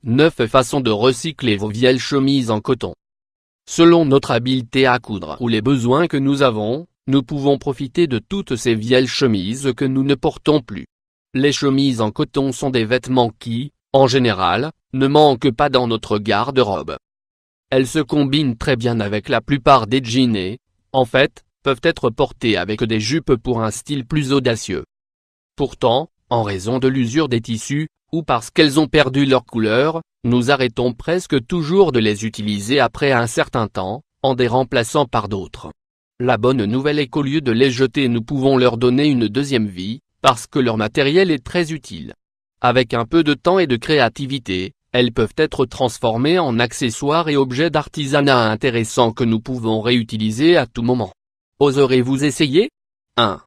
9 façons de recycler vos vieilles chemises en coton. Selon notre habileté à coudre ou les besoins que nous avons, nous pouvons profiter de toutes ces vieilles chemises que nous ne portons plus. Les chemises en coton sont des vêtements qui, en général, ne manquent pas dans notre garde-robe. Elles se combinent très bien avec la plupart des jeans et, en fait, peuvent être portées avec des jupes pour un style plus audacieux. Pourtant, en raison de l'usure des tissus, ou parce qu'elles ont perdu leur couleur, nous arrêtons presque toujours de les utiliser après un certain temps, en les remplaçant par d'autres. La bonne nouvelle est qu'au lieu de les jeter, nous pouvons leur donner une deuxième vie, parce que leur matériel est très utile. Avec un peu de temps et de créativité, elles peuvent être transformées en accessoires et objets d'artisanat intéressants que nous pouvons réutiliser à tout moment. Oserez-vous essayer? 1.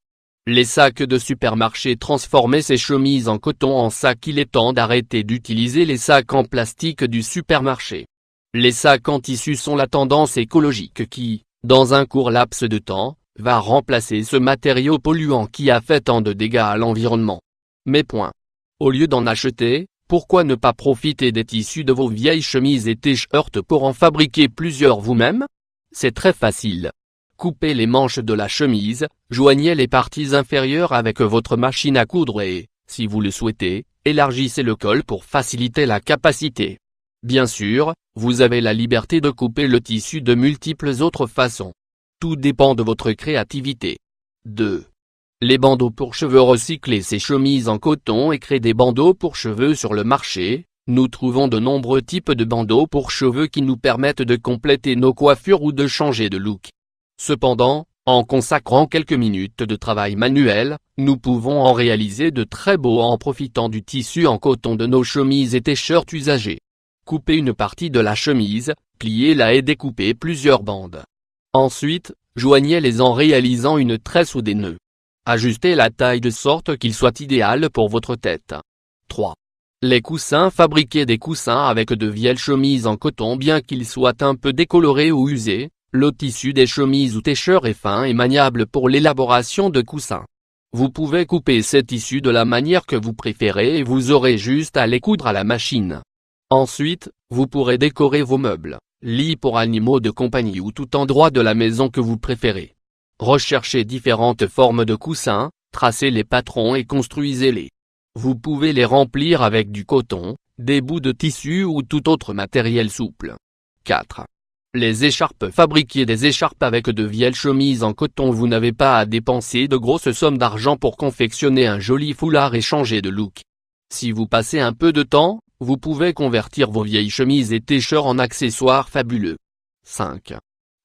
Les sacs de supermarché. Transformer ces chemises en coton en sacs. Il est temps d'arrêter d'utiliser les sacs en plastique du supermarché. Les sacs en tissu sont la tendance écologique qui, dans un court laps de temps, va remplacer ce matériau polluant qui a fait tant de dégâts à l'environnement. Mais point. Au lieu d'en acheter, pourquoi ne pas profiter des tissus de vos vieilles chemises et t-shirts pour en fabriquer plusieurs vous-même? C'est très facile. Coupez les manches de la chemise, joignez les parties inférieures avec votre machine à coudre et, si vous le souhaitez, élargissez le col pour faciliter la capacité. Bien sûr, vous avez la liberté de couper le tissu de multiples autres façons. Tout dépend de votre créativité. 2. Les bandeaux pour cheveux. Recycler ces chemises en coton et créer des bandeaux pour cheveux sur le marché. Nous trouvons de nombreux types de bandeaux pour cheveux qui nous permettent de compléter nos coiffures ou de changer de look. Cependant, en consacrant quelques minutes de travail manuel, nous pouvons en réaliser de très beaux en profitant du tissu en coton de nos chemises et t-shirts usagés. Coupez une partie de la chemise, pliez-la et découpez plusieurs bandes. Ensuite, joignez-les en réalisant une tresse ou des nœuds. Ajustez la taille de sorte qu'il soit idéal pour votre tête. 3. Les coussins. Fabriquer des coussins avec de vieilles chemises en coton. Bien qu'ils soient un peu décolorés ou usés, le tissu des chemises ou t-shirts est fin et maniable pour l'élaboration de coussins. Vous pouvez couper ces tissus de la manière que vous préférez et vous aurez juste à les coudre à la machine. Ensuite, vous pourrez décorer vos meubles, lits pour animaux de compagnie ou tout endroit de la maison que vous préférez. Recherchez différentes formes de coussins, tracez les patrons et construisez-les. Vous pouvez les remplir avec du coton, des bouts de tissu ou tout autre matériel souple. 4. Les écharpes. Fabriquer des écharpes avec de vieilles chemises en coton. Vous n'avez pas à dépenser de grosses sommes d'argent pour confectionner un joli foulard et changer de look. Si vous passez un peu de temps, vous pouvez convertir vos vieilles chemises et t-shirts en accessoires fabuleux. 5.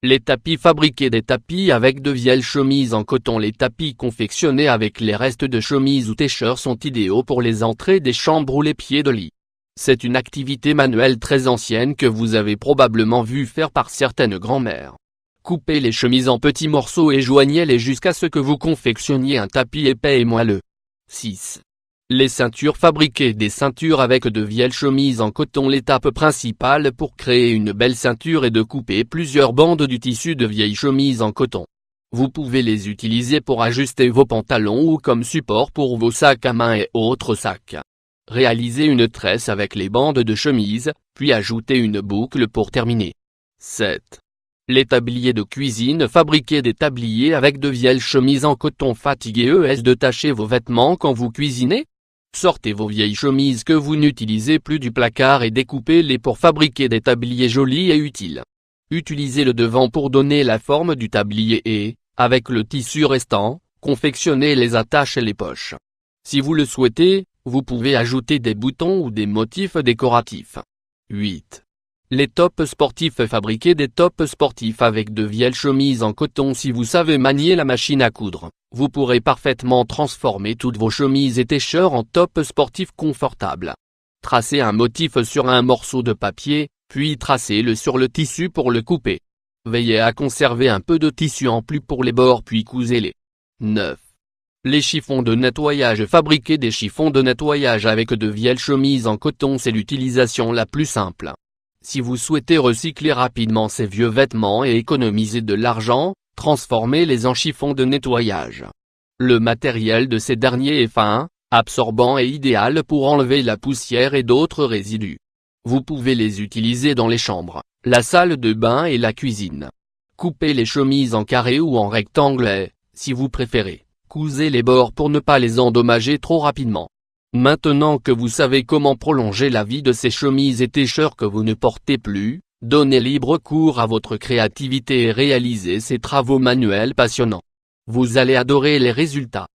Les tapis. Fabriquer des tapis avec de vieilles chemises en coton. Les tapis confectionnés avec les restes de chemises ou t-shirts sont idéaux pour les entrées des chambres ou les pieds de lit. C'est une activité manuelle très ancienne que vous avez probablement vu faire par certaines grand-mères. Coupez les chemises en petits morceaux et joignez-les jusqu'à ce que vous confectionniez un tapis épais et moelleux. 6. Les ceintures. Fabriquer des ceintures avec de vieilles chemises en coton. L'étape principale pour créer une belle ceinture est de couper plusieurs bandes du tissu de vieilles chemises en coton. Vous pouvez les utiliser pour ajuster vos pantalons ou comme support pour vos sacs à main et autres sacs. Réalisez une tresse avec les bandes de chemise, puis ajoutez une boucle pour terminer. 7. Les tabliers de cuisine. Fabriquer des tabliers avec de vieilles chemises en coton. Fatiguez-vous de tacher vos vêtements quand vous cuisinez? Sortez vos vieilles chemises que vous n'utilisez plus du placard et découpez-les pour fabriquer des tabliers jolis et utiles. Utilisez le devant pour donner la forme du tablier et, avec le tissu restant, confectionnez les attaches et les poches. Si vous le souhaitez, vous pouvez ajouter des boutons ou des motifs décoratifs. 8. Les tops sportifs. Fabriquer des tops sportifs avec de vieilles chemises en coton. Si vous savez manier la machine à coudre, vous pourrez parfaitement transformer toutes vos chemises et t-shirts en tops sportifs confortables. Tracez un motif sur un morceau de papier, puis tracez-le sur le tissu pour le couper. Veillez à conserver un peu de tissu en plus pour les bords puis cousez-les. 9. Les chiffons de nettoyage. Fabriquer des chiffons de nettoyage avec de vieilles chemises en coton. C'est l'utilisation la plus simple. Si vous souhaitez recycler rapidement ces vieux vêtements et économiser de l'argent, transformez-les en chiffons de nettoyage. Le matériel de ces derniers est fin, absorbant et idéal pour enlever la poussière et d'autres résidus. Vous pouvez les utiliser dans les chambres, la salle de bain et la cuisine. Coupez les chemises en carré ou en rectangle et, si vous préférez, cousez les bords pour ne pas les endommager trop rapidement. Maintenant que vous savez comment prolonger la vie de ces chemises et t-shirts que vous ne portez plus, donnez libre cours à votre créativité et réalisez ces travaux manuels passionnants. Vous allez adorer les résultats.